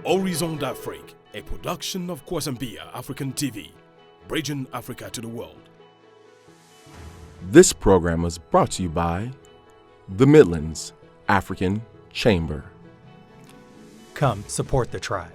Horizion D'Afrique, a production of Kwasambia African TV, bridging Africa to the world. This program was brought to you by the Midlands African Chamber. Come support the tribe.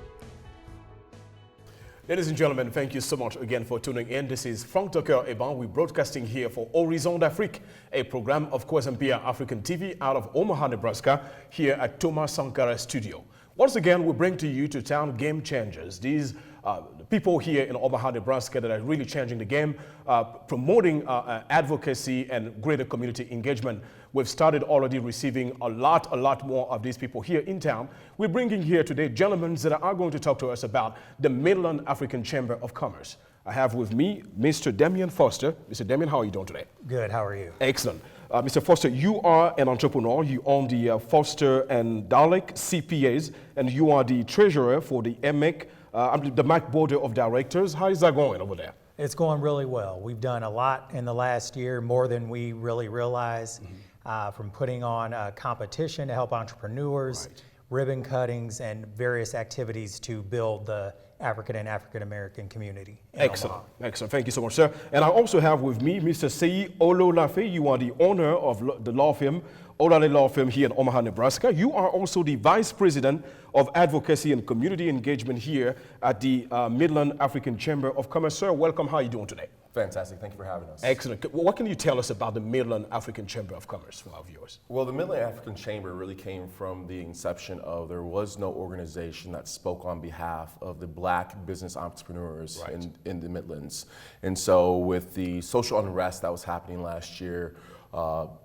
Ladies and gentlemen, thank you so much again for tuning in. This is Frank Tucker Eban. We're broadcasting here for Horizion D'Afrique, a program of Kwasambia African TV out of Omaha, Nebraska, here at Thomas Sankara Studio. Once again, we bring to you to town game changers. These people here in Omaha, Nebraska that are really changing the game, promoting advocacy and greater community engagement. We've started already receiving a lot more of these people here in town. We're bringing here today gentlemen that are going to talk to us about the Midland African Chamber of Commerce. I have with me Mr. Damien Foster. Mr. Damien, how are you doing today? Good, how are you? Excellent. Mr. Foster, you are an entrepreneur. You own the Foster and Dolleck CPAs, and you are the treasurer for the MAC, the MAC Board of Directors. How is that going over there? It's going really well. We've done a lot in the last year, more than we really realized, from putting on a competition to help entrepreneurs, ribbon cuttings, and various activities to build the African and African American community. Excellent, excellent. Thank you so much, sir. And I also have with me Mr. Seyi Olowolafe. You are the owner of the law firm, Olowolafe Law Firm here in Omaha, Nebraska. You are also the Vice President of Advocacy and Community Engagement here at the Midland African Chamber of Commerce. Sir, welcome. How are you doing today? Fantastic. Thank you for having us. Excellent. What can you tell us about the Midland African Chamber of Commerce for our viewers? Well, the Midland African Chamber really came from the inception of there was no organization that spoke on behalf of the black business entrepreneurs in the Midlands. And so with the social unrest that was happening last year,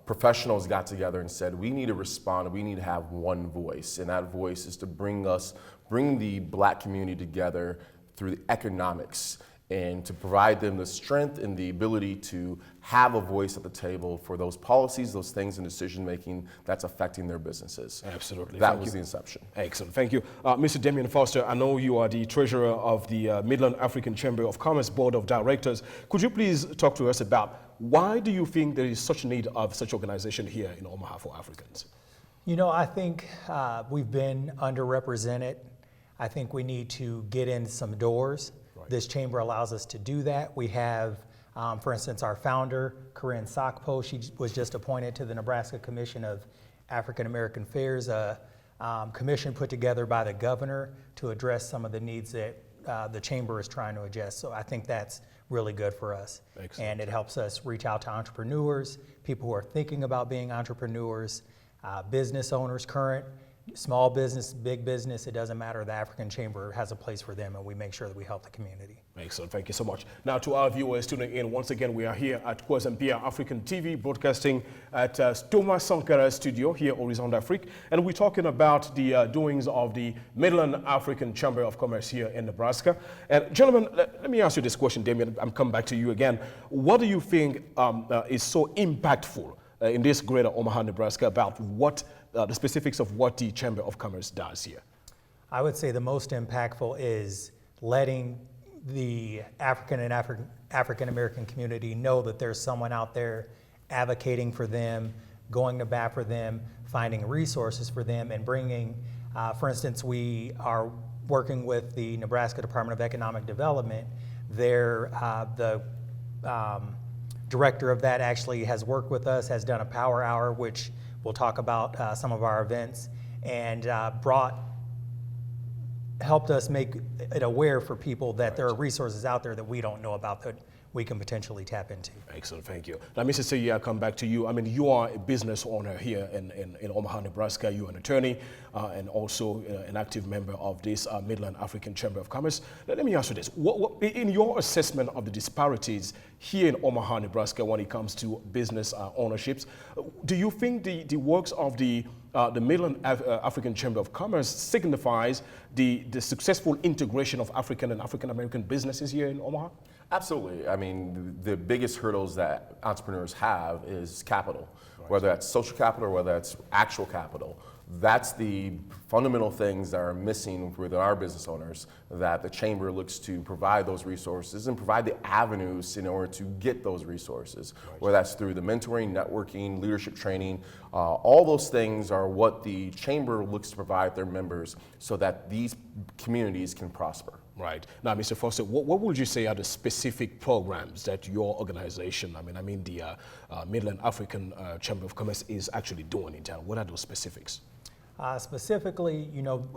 professionals got together and said, we need to respond, we need to have one voice. And that voice is to bring the black community together through the economics and to provide them the strength and the ability to have a voice at the table for those policies, those things in decision making that's affecting their businesses. Absolutely. That was the inception. Excellent. Thank you. Mr. Damien Foster, I know you are the treasurer of the Midland African Chamber of Commerce Board of Directors. Could you please talk to us about why do you think there is such need of such organization here in Omaha for Africans? You know, I think we've been underrepresented. I think we need to get in some doors. This chamber allows us to do that. We have, for instance, our founder, Corinne Sakpo. She was just appointed to the Nebraska Commission of African American Affairs, a commission put together by the governor to address some of the needs that the chamber is trying to address. So I think that's really good for us. Excellent. And it helps us reach out to entrepreneurs, people who are thinking about being entrepreneurs, business owners, current, small business, big business, it doesn't matter. The African Chamber has a place for them, and we make sure that we help the community. Excellent. Thank you so much. Now, to our viewers tuning in, once again, we are here at Kwasambia African TV, broadcasting at Thomas Sankara Studio here, Horizion D'Afrique, and we're talking about the doings of the Midland African Chamber of Commerce here in Nebraska. And gentlemen, let me ask you this question, Damien. I'm coming back to you again. What do you think is so impactful in this greater Omaha, Nebraska, about what the specifics of what the Chamber of Commerce does here? I would say the most impactful is letting the African and African American community know that there's someone out there advocating for them, going to bat for them, finding resources for them, and bringing, for instance, we are working with the Nebraska Department of Economic Development. The director of that actually has worked with us, has done a power hour, which we'll talk about some of our events, and helped us make it aware for people that there are resources out there that we don't know about that we can potentially tap into. Excellent, thank you. Now, Mr. Seyi, I'll come back to you. I mean, you are a business owner here in Omaha, Nebraska. You're an attorney and also an active member of this Midland African Chamber of Commerce. Let me ask you this. In your assessment of the disparities here in Omaha, Nebraska, when it comes to business ownerships, do you think the works of the Midland African Chamber of Commerce signifies the successful integration of African and African American businesses here in Omaha? Absolutely. I mean, the biggest hurdles that entrepreneurs have is capital, whether that's social capital or whether that's actual capital. That's the fundamental things that are missing with our business owners, that the chamber looks to provide those resources and provide the avenues in order to get those resources, whether that's through the mentoring, networking, leadership training. All those things are what the chamber looks to provide their members so that these communities can prosper. Right. Now, Mr. Foster, what would you say are the specific programs that your organization, I mean the Midland African Chamber of Commerce is actually doing in town? What are those specifics? Specifically,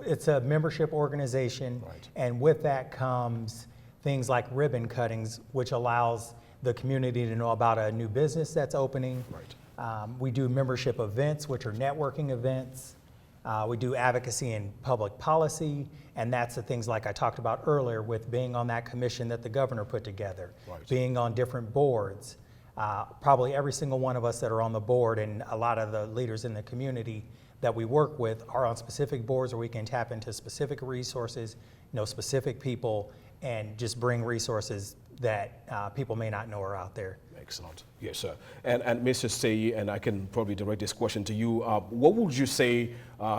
it's a membership organization, Right. and with that comes things like ribbon cuttings, which allows the community to know about a new business that's opening. Right. We do membership events, which are networking events. We do advocacy and public policy, and that's the things like I talked about earlier with being on that commission that the governor put together, Right. being on different boards. Probably every single one of us that are on the board, and a lot of the leaders in the community that we work with are on specific boards where we can tap into specific resources, specific people, and just bring resources that people may not know are out there. Excellent. Yes, sir. And Mr. Seyi, and I can probably direct this question to you. What would you say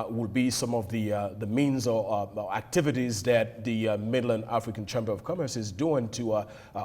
would be some of the means or activities that the Midland African Chamber of Commerce is doing to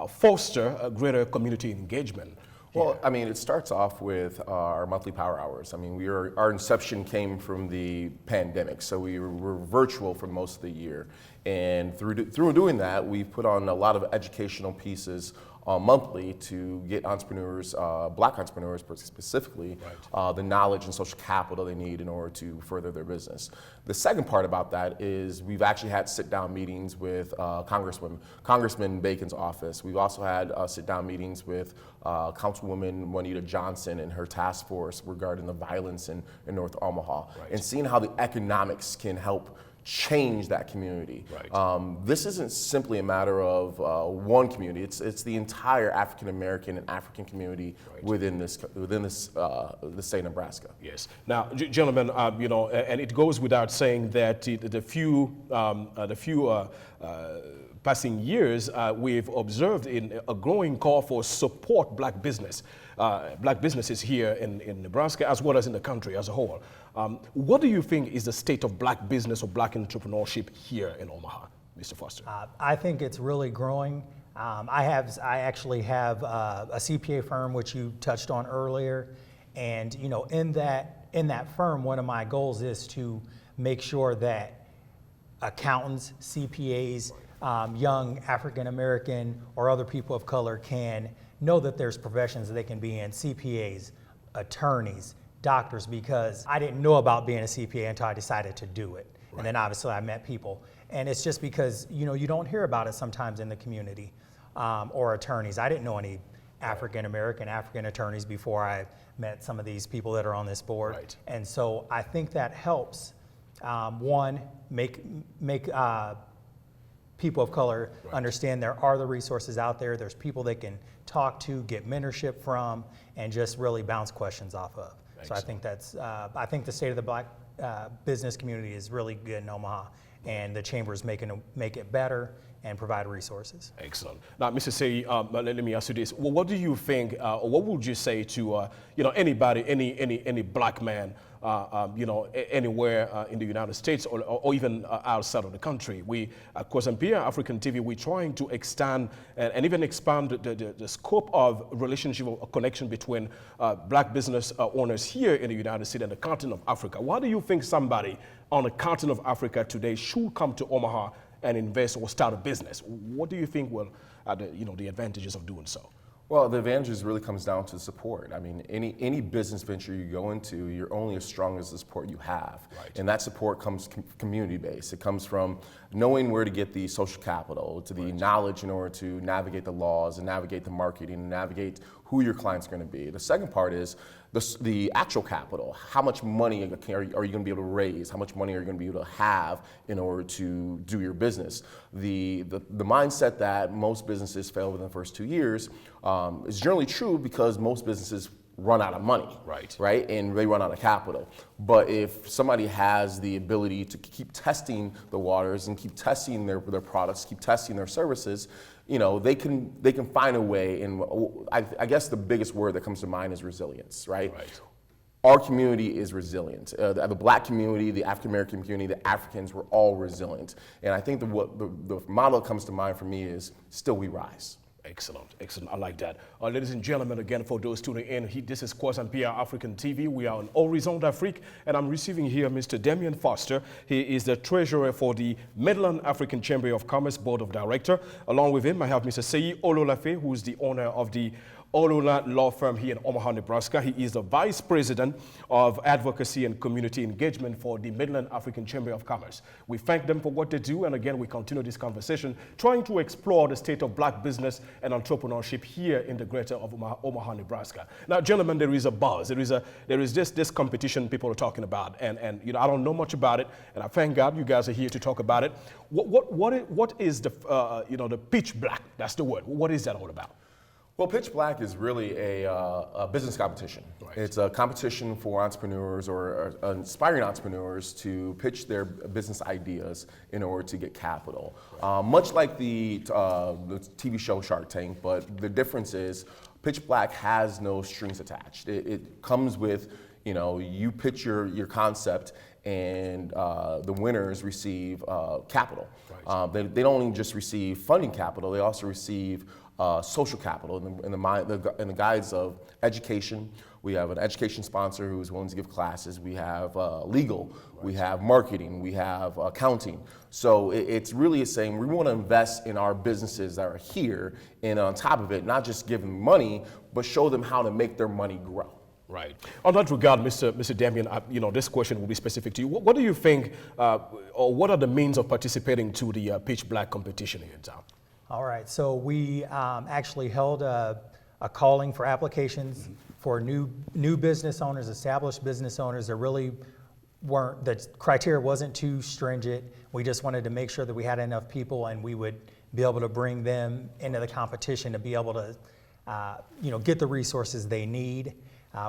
foster a greater community engagement? Well, I mean, it starts off with our monthly power hours. I mean, our inception came from the pandemic, so we were virtual for most of the year. And through doing that, we've put on a lot of educational pieces monthly to get entrepreneurs, black entrepreneurs specifically, Right. the knowledge and social capital they need in order to further their business. The second part about that is we've actually had sit-down meetings with Congressman Bacon's office. We've also had sit-down meetings with Councilwoman Juanita Johnson and her task force regarding the violence in North Omaha, Right. and seeing how the economics can help change that community. Right. This isn't simply a matter of one community. It's the entire African American and African community Right. within the state of Nebraska. Yes. Now, gentlemen, and it goes without saying that the few passing years, we've observed in a growing call for support black businesses here in Nebraska as well as in the country as a whole. What do you think is the state of black business or black entrepreneurship here in Omaha, Mr. Foster? I think it's really growing. I actually have a CPA firm, which you touched on earlier, and in that firm, one of my goals is to make sure that accountants, CPAs, young African American or other people of color can know that there's professions that they can be in, CPAs, attorneys, doctors, because I didn't know about being a CPA until I decided to do it. Right. And then obviously I met people. And it's just because, you don't hear about it sometimes in the community, or attorneys. I didn't know any African American, African attorneys before I met some of these people that are on this board. Right. And so I think that helps, one, make people of color Right. understand there are the resources out there. There's people they can talk to, get mentorship from, and just really bounce questions off of. So I think I think the state of the black business community is really good in Omaha, and the chamber is make it better and provide resources. Excellent. Now, Mr. Seyi, let me ask you this. Well, what do you think, or what would you say to, anybody, any black man, anywhere in the United States or even outside of the country? We, at Kwasambia African TV, we're trying to extend and even expand the scope of relationship or connection between black business owners here in the United States and the continent of Africa. Why do you think somebody on the continent of Africa today should come to Omaha and invest or start a business? What do you think are the advantages of doing so? Well, the advantages really comes down to support. I mean, any business venture you go into, you're only as strong as the support you have. Right. And that support comes community-based. It comes from knowing where to get the social capital, to the Right. knowledge in order to navigate the laws and navigate the marketing and navigate who your client's going to be. The second part is the actual capital. How much money are you going to be able to raise? How much money are you going to be able to have in order to do your business? The mindset that most businesses fail within the first 2 years is generally true because most businesses run out of money, right? And they run out of capital. But if somebody has the ability to keep testing the waters and keep testing their products, keep testing their services, they can find a way. And I guess the biggest word that comes to mind is resilience, right? our community is resilient. The Black community, the African American community, the Africans, we're all resilient. And I think the model that comes to mind for me is still we rise. Excellent, excellent. I like that. Ladies and gentlemen, again, for those tuning in, this is Kwazambia African TV. We are on Horizion D'Afrique, and I'm receiving here Mr. Damien Foster. He is the treasurer for the Midland African Chamber of Commerce Board of Director. Along with him, I have Mr. Seyi Olowolafe, who is the owner of the Olowolafe law firm here in Omaha, Nebraska. He is the Vice President of Advocacy and Community Engagement for the Midland African Chamber of Commerce. We thank them for what they do, and again, we continue this conversation, trying to explore the state of Black business and entrepreneurship here in the greater of Omaha, Nebraska. Now, gentlemen, there is a buzz. There is this competition people are talking about, and you know, I don't know much about it, and I thank God you guys are here to talk about it. What is the you know, the pitch black? That's the word. What is that all about? Well, Pitch Black is really a business competition. Right. It's a competition for entrepreneurs or aspiring entrepreneurs to pitch their business ideas in order to get capital. Right. Much like the TV show Shark Tank, but the difference is Pitch Black has no strings attached. It comes with, you know, you pitch your concept, and the winners receive capital. Right. They don't only just receive funding capital, they also receive social capital in the guise of education. We have an education sponsor who is willing to give classes. We have legal, right. We have marketing, we have accounting. So it's really saying we want to invest in our businesses that are here, and on top of it, not just give them money, but show them how to make their money grow. Right. On that regard, Mr. Damien, you know, this question will be specific to you. What do you think, or what are the means of participating to the Pitch Black competition here in town? All right, so we actually held a calling for applications for new business owners, established business owners that really weren't, the criteria wasn't too stringent. We just wanted to make sure that we had enough people and we would be able to bring them into the competition to be able to you know, get the resources they need.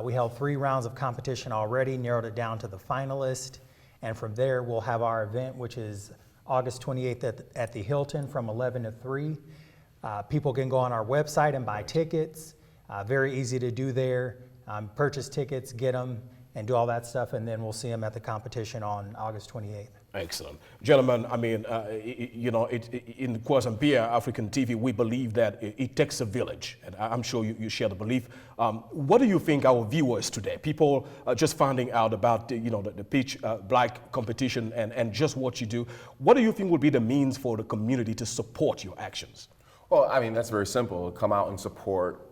We held 3 rounds of competition already, narrowed it down to the finalist, and from there we'll have our event, which is August 28th at the Hilton from 11 to 3. People can go on our website and buy tickets. Very easy to do there. Purchase tickets, get them, and do all that stuff, and then we'll see them at the competition on August 28th. Excellent. Gentlemen, I mean, you know, in Kwazambia African TV, we believe that it takes a village, and I'm sure you share the belief. What do you think our viewers today, people just finding out about you know, the Pitch Black competition and just what you do, what do you think would be the means for the community to support your actions? Well, I mean, that's very simple. Come out and support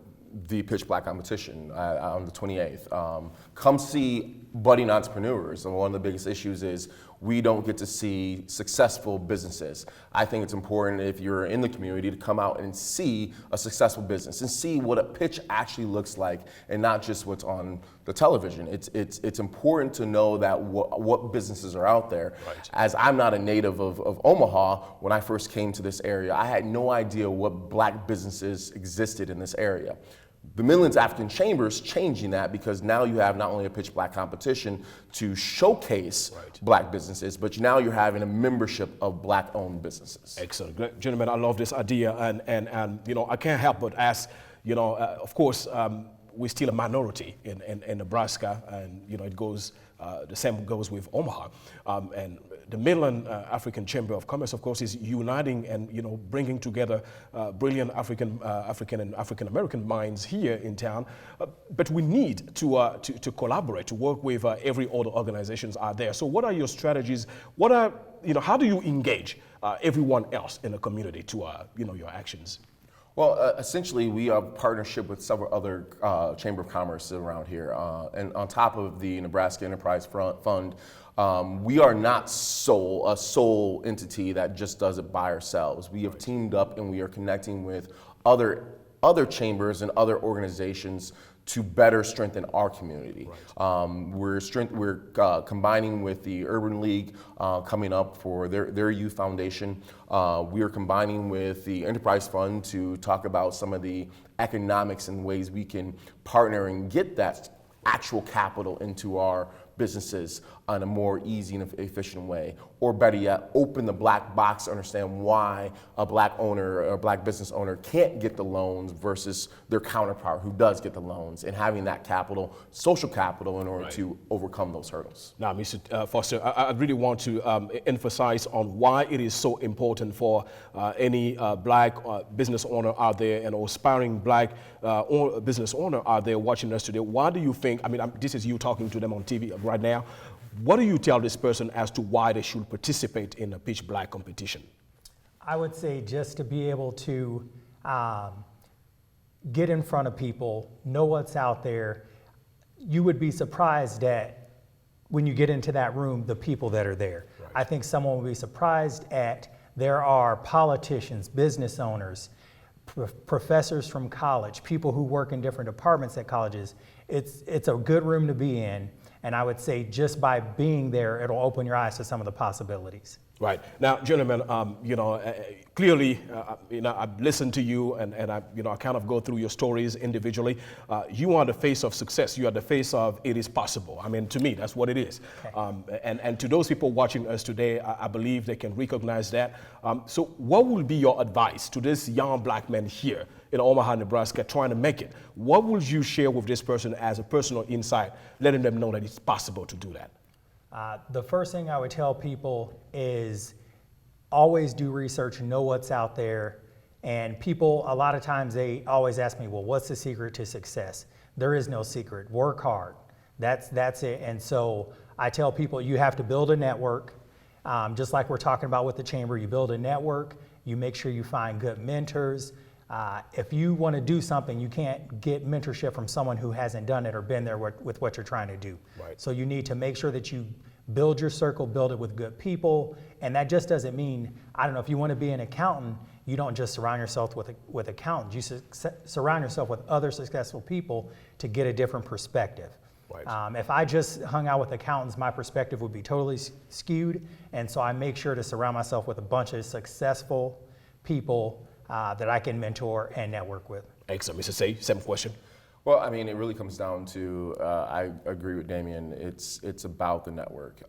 the Pitch Black competition on the 28th. Come see budding entrepreneurs. And one of the biggest issues is we don't get to see successful businesses. I think it's important, if you're in the community, to come out and see a successful business and see what a pitch actually looks like, and not just what's on the television. It's important to know that what businesses are out there. Right. As I'm not a native of Omaha, when I first came to this area, I had no idea what Black businesses existed in this area. The Midlands African Chamber is changing that, because now you have not only a Pitch Black competition to showcase right. Black businesses, but now you're having a membership of Black-owned businesses. Excellent. Gentlemen, I love this idea, and you know, I can't help but ask, you know, of course, we're still a minority in Nebraska, and you know, it goes, the same goes with Omaha, and the Midland African Chamber of Commerce, of course, is uniting and, you know, bringing together brilliant African and African American minds here in town. But we need to collaborate, to work with every other organizations out there. So, what are your strategies? What are, you know, how do you engage everyone else in the community to you know, your actions? Well, essentially, we have a partnership with several other Chamber of Commerce around here. And on top of the Nebraska Enterprise Fund, we are not a sole entity that just does it by ourselves. We have teamed up, and we are connecting with other chambers and other organizations to better strengthen our community. Right. We're combining with the Urban League coming up for their youth foundation. We are combining with the Enterprise Fund to talk about some of the economics and ways we can partner and get that actual capital into our businesses. on a more easy and efficient way, or better yet, open the black box to understand why a black owner or a black business owner can't get the loans versus their counterpart who does get the loans, and having that capital, social capital, in order to overcome those hurdles. Now, Mr. Foster, I really want to emphasize on why it is so important for any black business owner out there and aspiring black business owner out there watching us today. Why do you think, I mean, this is you talking to them on TV right now, what do you tell this person as to why they should participate in a pitch black competition? I would say just to be able to get in front of people, know what's out there. You would be surprised at, when you get into that room, the people that are there. Right. I think someone will be surprised at, there are politicians, business owners, professors from college, people who work in different departments at colleges. It's a good room to be in. And I would say just by being there, it'll open your eyes to some of the possibilities. Right. Now, gentlemen, clearly, I've listened to you and I kind of go through your stories individually. You are the face of success. You are the face of it is possible. I mean, to me, that's what it is. Okay. And to those people watching us today, I believe they can recognize that. So what will be your advice to this young black man here in Omaha, Nebraska, trying to make it? What would you share with this person as a personal insight, letting them know that it's possible to do that? The first thing I would tell people is always do research, know what's out there. And people, a lot of times they always ask me, well, what's the secret to success? There is no secret. Work hard. That's it. And so I tell people you have to build a network. Just like we're talking about with the chamber, you build a network, you make sure you find good mentors. If you want to do something, you can't get mentorship from someone who hasn't done it or been there with what you're trying to do. Right. So you need to make sure that you build your circle, build it with good people. And that just doesn't mean, I don't know, if you want to be an accountant, you don't just surround yourself with accountants. You surround yourself with other successful people to get a different perspective. Right. If I just hung out with accountants, my perspective would be totally skewed. And so I make sure to surround myself with a bunch of successful people that I can mentor and network with. Excellent. Mr. Seyi, same question. Well, I mean, it really comes down to, I agree with Damien, it's about the network.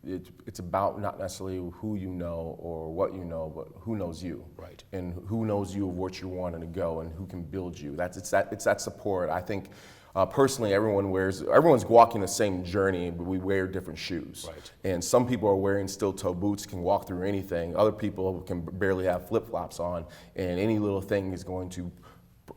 It's about not necessarily who you know or what you know, but who knows you. Right. And who knows you of what you want to go and who can build you. It's that support. I think personally, everyone's walking the same journey, but we wear different shoes. Right. And some people are wearing steel-toe boots, can walk through anything. Other people can barely have flip-flops on, and any little thing is going to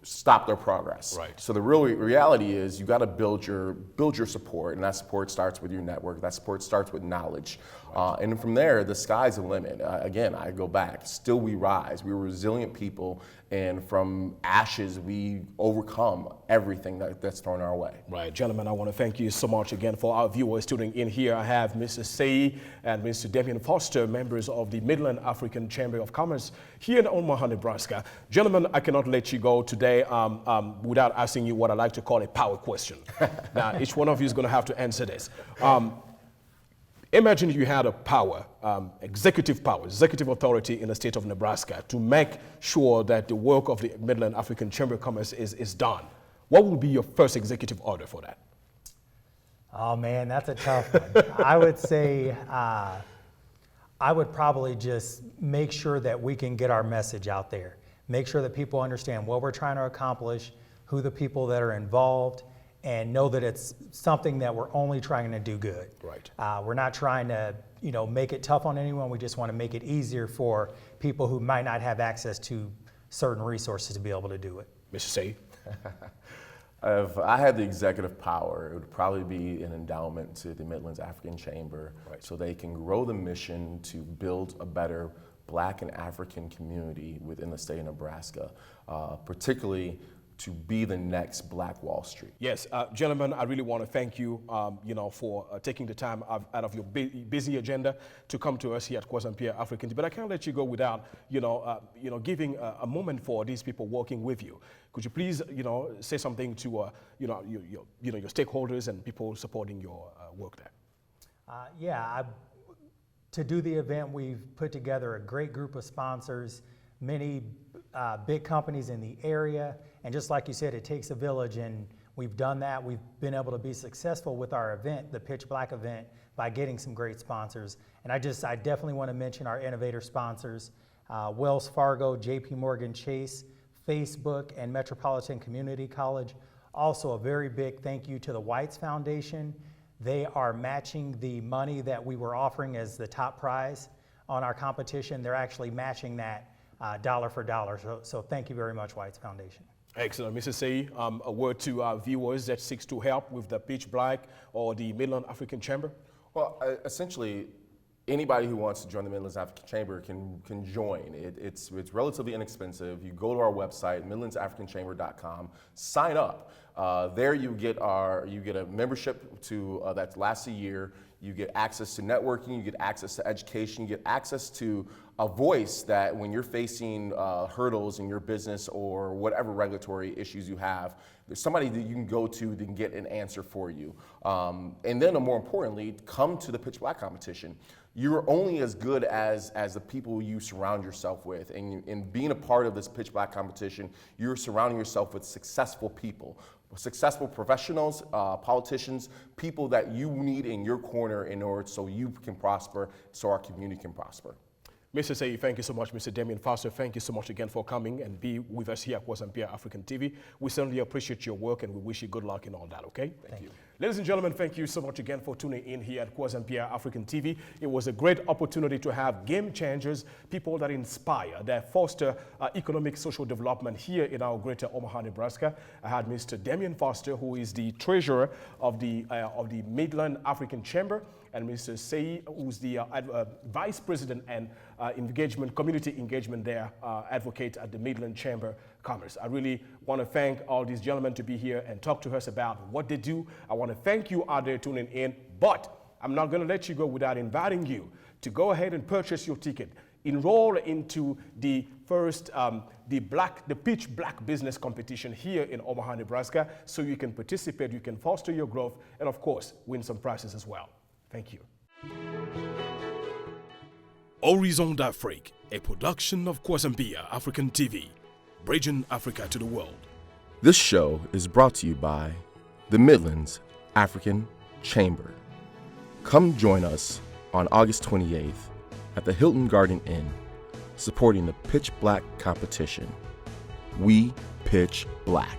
stop their progress. Right. So the real reality is you got to build your support, and that support starts with your network. That support starts with knowledge. Right. And from there, the sky's the limit. Again, I go back. Still we rise. We're resilient people, and from ashes, we overcome everything that's thrown our way. Right. Gentlemen, I want to thank you so much again for our viewers tuning in here. I have Mr. Seyi and Mr. Damien Foster, members of the Midland African Chamber of Commerce here in Omaha, Nebraska. Gentlemen, I cannot let you go today without asking you what I like to call a power question. Now, each one of you is going to have to answer this. Imagine you had a power, executive authority in the state of Nebraska to make sure that the work of the Midland African Chamber of Commerce is done. What would be your first executive order for that? Oh man, that's a tough one. I would say I would probably just make sure that we can get our message out there. Make sure that people understand what we're trying to accomplish, who the people that are involved, and know that it's something that we're only trying to do good. Right. We're not trying to, make it tough on anyone. We just want to make it easier for people who might not have access to certain resources to be able to do it. Mr. Seyi? If I had the executive power, it would probably be an endowment to the Midlands African Chamber, right, so they can grow the mission to build a better Black and African community within the state of Nebraska, particularly to be the next Black Wall Street. Yes, gentlemen, I really want to thank you, for taking the time out of your busy agenda to come to us here at Kwasampier African. But I can't let you go without, giving a moment for these people working with you. Could you please, say something to, your stakeholders and people supporting your work there? To do the event, we've put together a great group of sponsors, many big companies in the area, and just like you said, it takes a village, and We've done that. We've been able to be successful with our event, the Pitch Black event, by getting some great sponsors. And I definitely want to mention our innovator sponsors, Wells Fargo, JP Morgan Chase, Facebook, and Metropolitan Community College. Also, a very big thank you to the Whites Foundation. They are matching the money that we were offering as the top prize on our competition. They're actually matching that dollar for dollar. So thank you very much, Whites Foundation. Excellent. Mr. Seyi, a word to our viewers that seeks to help with the Pitch Black or the Midland African Chamber? Well, essentially, anybody who wants to join the Midlands African Chamber can join. It's relatively inexpensive. You go to our website, midlandsafricanchamber.com, sign up. There you get a membership to that lasts a year. You get access to networking, you get access to education, you get access to a voice that when you're facing hurdles in your business or whatever regulatory issues you have, there's somebody that you can go to that can get an answer for you. And then more importantly, come to the Pitch Black competition. You're only as good as the people you surround yourself with. And in being a part of this Pitch Black competition, you're surrounding yourself with successful people. Successful professionals, politicians, people that you need in your corner in order so you can prosper, so our community can prosper. Mr. Seyi, thank you so much. Mr. Damien Foster, thank you so much again for coming and be with us here at Kwazempia African TV. We certainly appreciate your work and we wish you good luck in all that, okay? Thank you. Ladies and gentlemen, thank you so much again for tuning in here at Kwazempia African TV. It was a great opportunity to have game changers, people that inspire, that foster economic, social development here in our greater Omaha, Nebraska. I had Mr. Damien Foster, who is the treasurer of the Midland African Chamber, and Mr. Seyi, who's the vice president and community engagement there, advocate at the Midland Chamber of Commerce. I really want to thank all these gentlemen to be here and talk to us about what they do. I want to thank you out there tuning in, but I'm not going to let you go without inviting you to go ahead and purchase your ticket. Enroll into the first, the Pitch Black business competition here in Omaha, Nebraska, so you can participate, you can foster your growth, and of course, win some prizes as well. Thank you. Horizion D'Afrique, a production of Kwazempia African TV, bridging Africa to the world. This show is brought to you by the Midlands African Chamber. Come join us on August 28th at the Hilton Garden Inn, supporting the Pitch Black competition. We pitch black.